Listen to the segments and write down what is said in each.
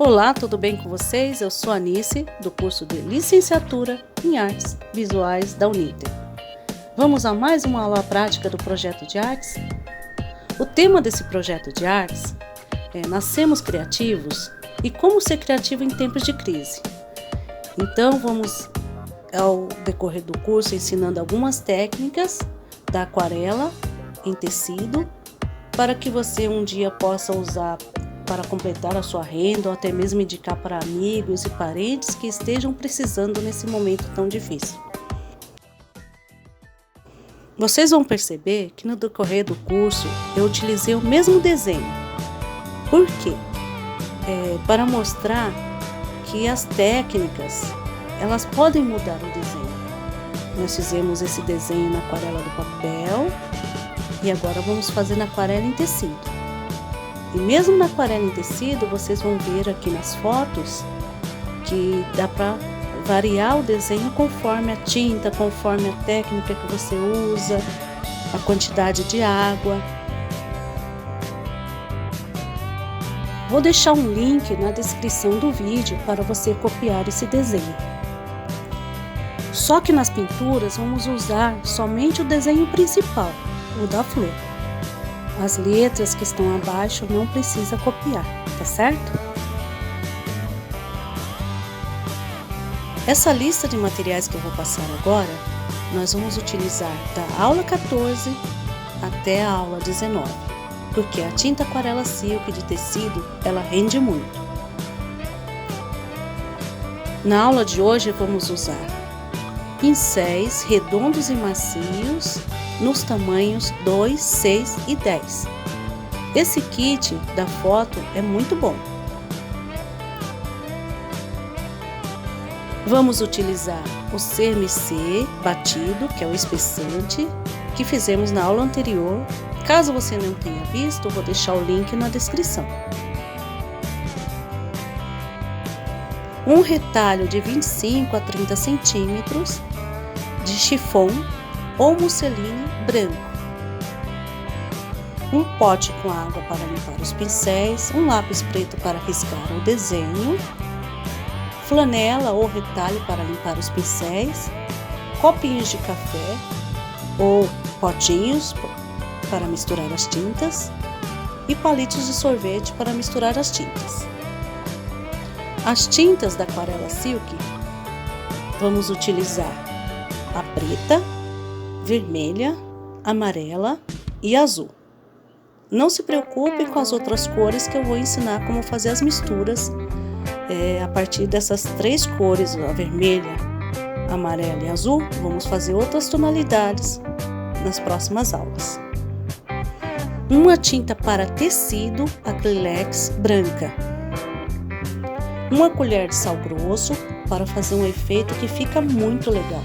Olá, tudo bem com vocês? Eu sou a Anice, do curso de Licenciatura em Artes Visuais da Uninter. Vamos a mais uma aula prática do projeto de artes? O tema desse projeto de artes é Nascemos Criativos e como ser criativo em tempos de crise. Então, vamos ao decorrer do curso ensinando algumas técnicas da aquarela em tecido para que você um dia possa usar para completar a sua renda ou até mesmo indicar para amigos e parentes que estejam precisando nesse momento tão difícil. Vocês vão perceber que no decorrer do curso eu utilizei o mesmo desenho. Por quê? Para mostrar que as técnicas elas podem mudar o desenho. Nós fizemos esse desenho na aquarela do papel e agora vamos fazer na aquarela em tecido. E mesmo na aquarela em tecido, vocês vão ver aqui nas fotos que dá para variar o desenho conforme a tinta, conforme a técnica que você usa, a quantidade de água. Vou deixar um link na descrição do vídeo para você copiar esse desenho. Só que nas pinturas vamos usar somente o desenho principal, o da flor. As letras que estão abaixo não precisa copiar, tá certo? Essa lista de materiais que eu vou passar agora, nós vamos utilizar da aula 14 até a aula 19, porque a tinta aquarela silk de tecido, ela rende muito. Na aula de hoje vamos usar pincéis redondos e macios, nos tamanhos 2, 6 e 10. Esse kit da foto é muito bom. Vamos utilizar o CMC batido, que é o espessante, que fizemos na aula anterior. Caso você não tenha visto, eu vou deixar o link na descrição. Um retalho de 25 a 30 centímetros de chifon ou musseline branco, um pote com água para limpar os pincéis, um lápis preto para riscar o desenho, flanela ou retalho para limpar os pincéis, copinhos de café ou potinhos para misturar as tintas e palitos de sorvete para misturar as tintas. As tintas da aquarela silk vamos utilizar a preta, vermelha, amarela e azul. Não se preocupem com as outras cores que eu vou ensinar como fazer as misturas a partir dessas três cores, a vermelha, amarela e azul. Vamos fazer outras tonalidades nas próximas aulas. Uma tinta para tecido acrylex branca. Uma colher de sal grosso para fazer um efeito que fica muito legal.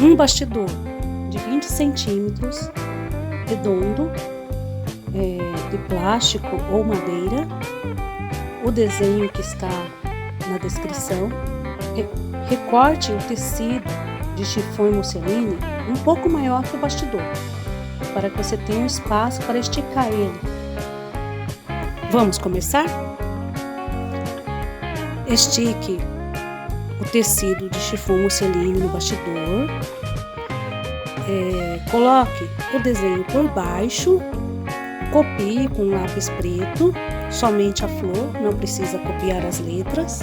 Um bastidor de 20 centímetros, redondo, de plástico ou madeira, o desenho que está na descrição. Recorte o tecido de chifão e musseline um pouco maior que o bastidor, para que você tenha um espaço para esticar ele. Vamos começar? Estique o tecido de chifão musseline no bastidor, coloque o desenho por baixo, copie com um lápis preto, somente a flor, não precisa copiar as letras.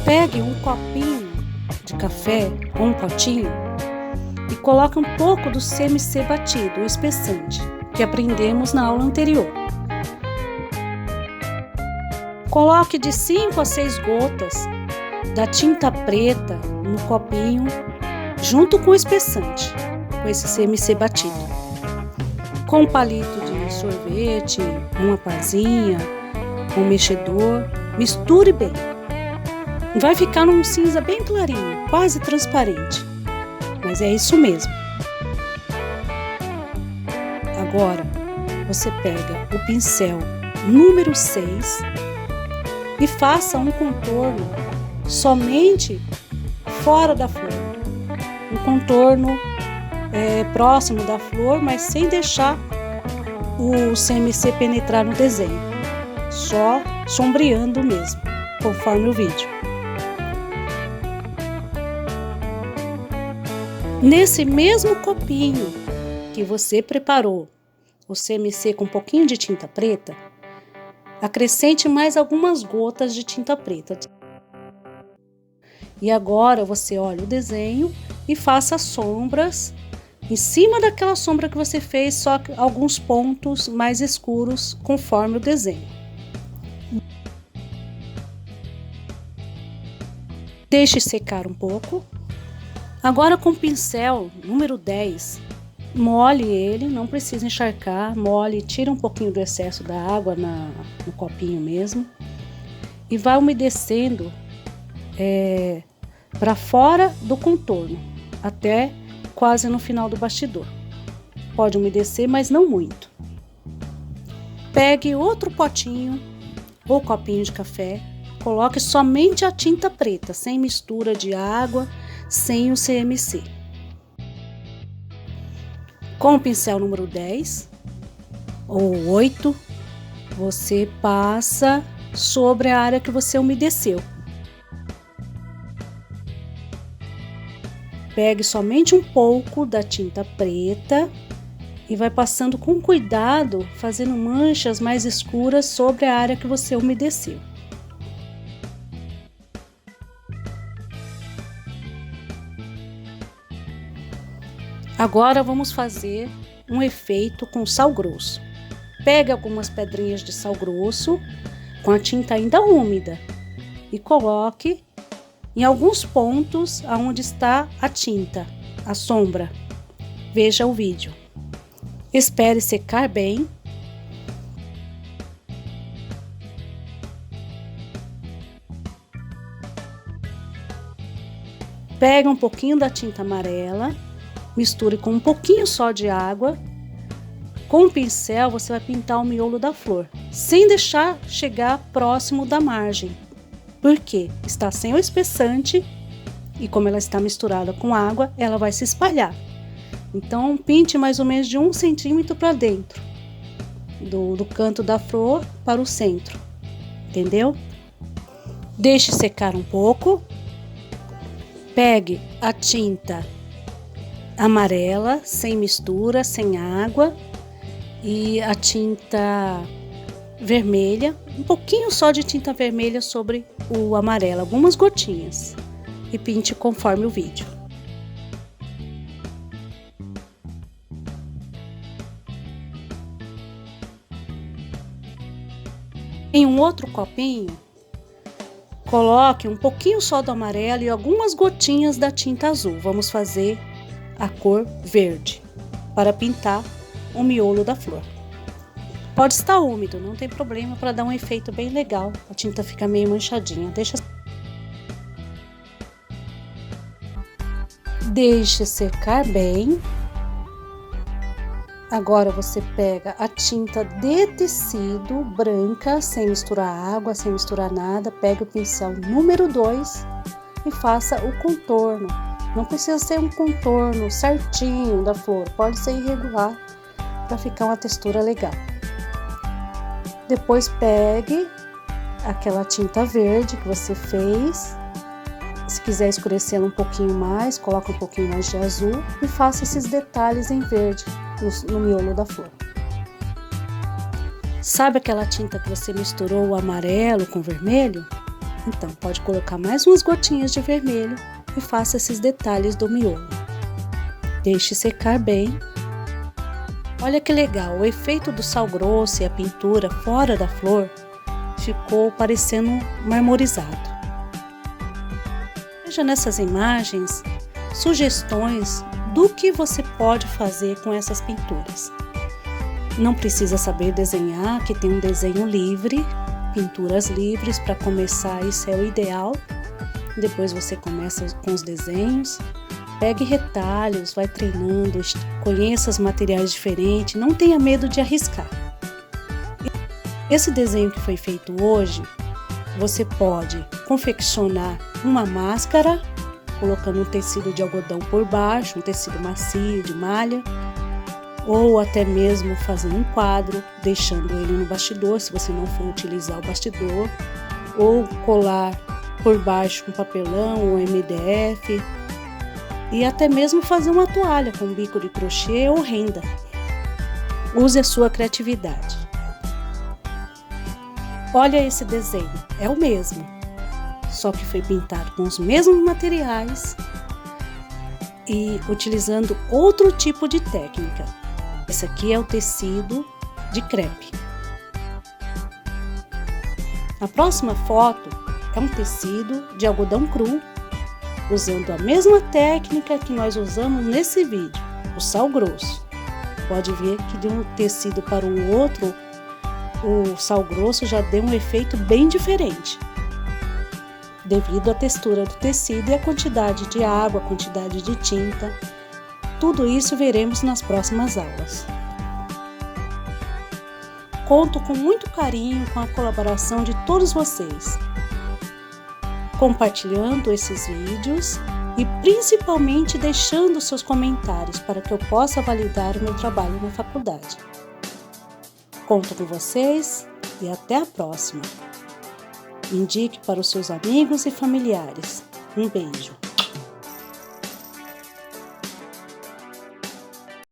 Pegue um copinho de café ou um potinho e coloque um pouco do CMC batido, o espessante, que aprendemos na aula anterior. Coloque de 5 a 6 gotas da tinta preta no copinho, junto com o espessante, com esse CMC batido. Com um palito de sorvete, uma pazinha, um mexedor, misture bem. Vai ficar num cinza bem clarinho, quase transparente, mas é isso mesmo. Agora, você pega o pincel número 6 e faça um contorno somente fora da flor, um contorno próximo da flor, mas sem deixar o CMC penetrar no desenho. só sombreando mesmo, conforme o vídeo. Nesse mesmo copinho que você preparou o CMC com um pouquinho de tinta preta, acrescente mais algumas gotas de tinta preta. E agora você olha o desenho e faça sombras em cima daquela sombra que você fez, só alguns pontos mais escuros conforme o desenho. Deixe secar um pouco. Agora com o pincel número 10, molhe ele, não precisa encharcar, molhe, tira um pouquinho do excesso da água no copinho mesmo. E vai umedecendo para fora do contorno, até quase no final do bastidor. Pode umedecer, mas não muito. Pegue outro potinho ou copinho de café, coloque somente a tinta preta, sem mistura de água, sem o CMC. Com o pincel número 10 ou 8, você passa sobre a área que você umedeceu. Pegue somente um pouco da tinta preta e vai passando com cuidado, fazendo manchas mais escuras sobre a área que você umedeceu. Agora vamos fazer um efeito com sal grosso. Pegue algumas pedrinhas de sal grosso com a tinta ainda úmida e coloque em alguns pontos aonde está a tinta, a sombra. Veja o vídeo. Espere secar bem. Pega um pouquinho da tinta amarela, misture com um pouquinho só de água. Com o pincel você vai pintar o miolo da flor, sem deixar chegar próximo da margem. Porque está sem o espessante e como ela está misturada com água, ela vai se espalhar. Então, pinte mais ou menos de 1 centímetro para dentro, do canto da flor para o centro, entendeu? Deixe secar um pouco. Pegue a tinta amarela, sem mistura, sem água, e a tinta vermelha, um pouquinho só de tinta vermelha sobre o amarelo, algumas gotinhas, e pinte conforme o vídeo. Em um outro copinho, coloque um pouquinho só do amarelo e algumas gotinhas da tinta azul. Vamos fazer a cor verde para pintar o miolo da flor. Pode estar úmido, não tem problema, para dar um efeito bem legal. A tinta fica meio manchadinha. Deixe secar bem. Agora você pega a tinta de tecido branca, sem misturar água, sem misturar nada. Pega o pincel número 2 e faça o contorno. Não precisa ser um contorno certinho da flor, pode ser irregular para ficar uma textura legal. Depois pegue aquela tinta verde que você fez. Se quiser escurecê-la um pouquinho mais, coloca um pouquinho mais de azul e faça esses detalhes em verde no miolo da flor. Sabe aquela tinta que você misturou o amarelo com o vermelho? Então, pode colocar mais umas gotinhas de vermelho e faça esses detalhes do miolo. Deixe secar bem. Olha que legal, o efeito do sal grosso e a pintura fora da flor ficou parecendo marmorizado. Veja nessas imagens sugestões do que você pode fazer com essas pinturas. Não precisa saber desenhar, que tem um desenho livre, pinturas livres para começar, isso é o ideal. Depois você começa com os desenhos. Pegue retalhos, vai treinando, conheça os materiais diferentes, não tenha medo de arriscar. Esse desenho que foi feito hoje, você pode confeccionar uma máscara, colocando um tecido de algodão por baixo, um tecido macio de malha, ou até mesmo fazer um quadro, deixando ele no bastidor, se você não for utilizar o bastidor, ou colar por baixo com papelão ou MDF, e até mesmo fazer uma toalha com bico de crochê ou renda. Use a sua criatividade. Olha esse desenho, é o mesmo, só que foi pintado com os mesmos materiais e utilizando outro tipo de técnica. Esse aqui é o tecido de crepe. A próxima foto é um tecido de algodão cru, usando a mesma técnica que nós usamos nesse vídeo, o sal grosso. Pode ver que de um tecido para o outro, o sal grosso já deu um efeito bem diferente, devido à textura do tecido e à quantidade de água, a quantidade de tinta. Tudo isso veremos nas próximas aulas. Conto com muito carinho com a colaboração de todos vocês, compartilhando esses vídeos e principalmente deixando seus comentários para que eu possa validar o meu trabalho na faculdade. Conto com vocês e até a próxima. Indique para os seus amigos e familiares. Um beijo.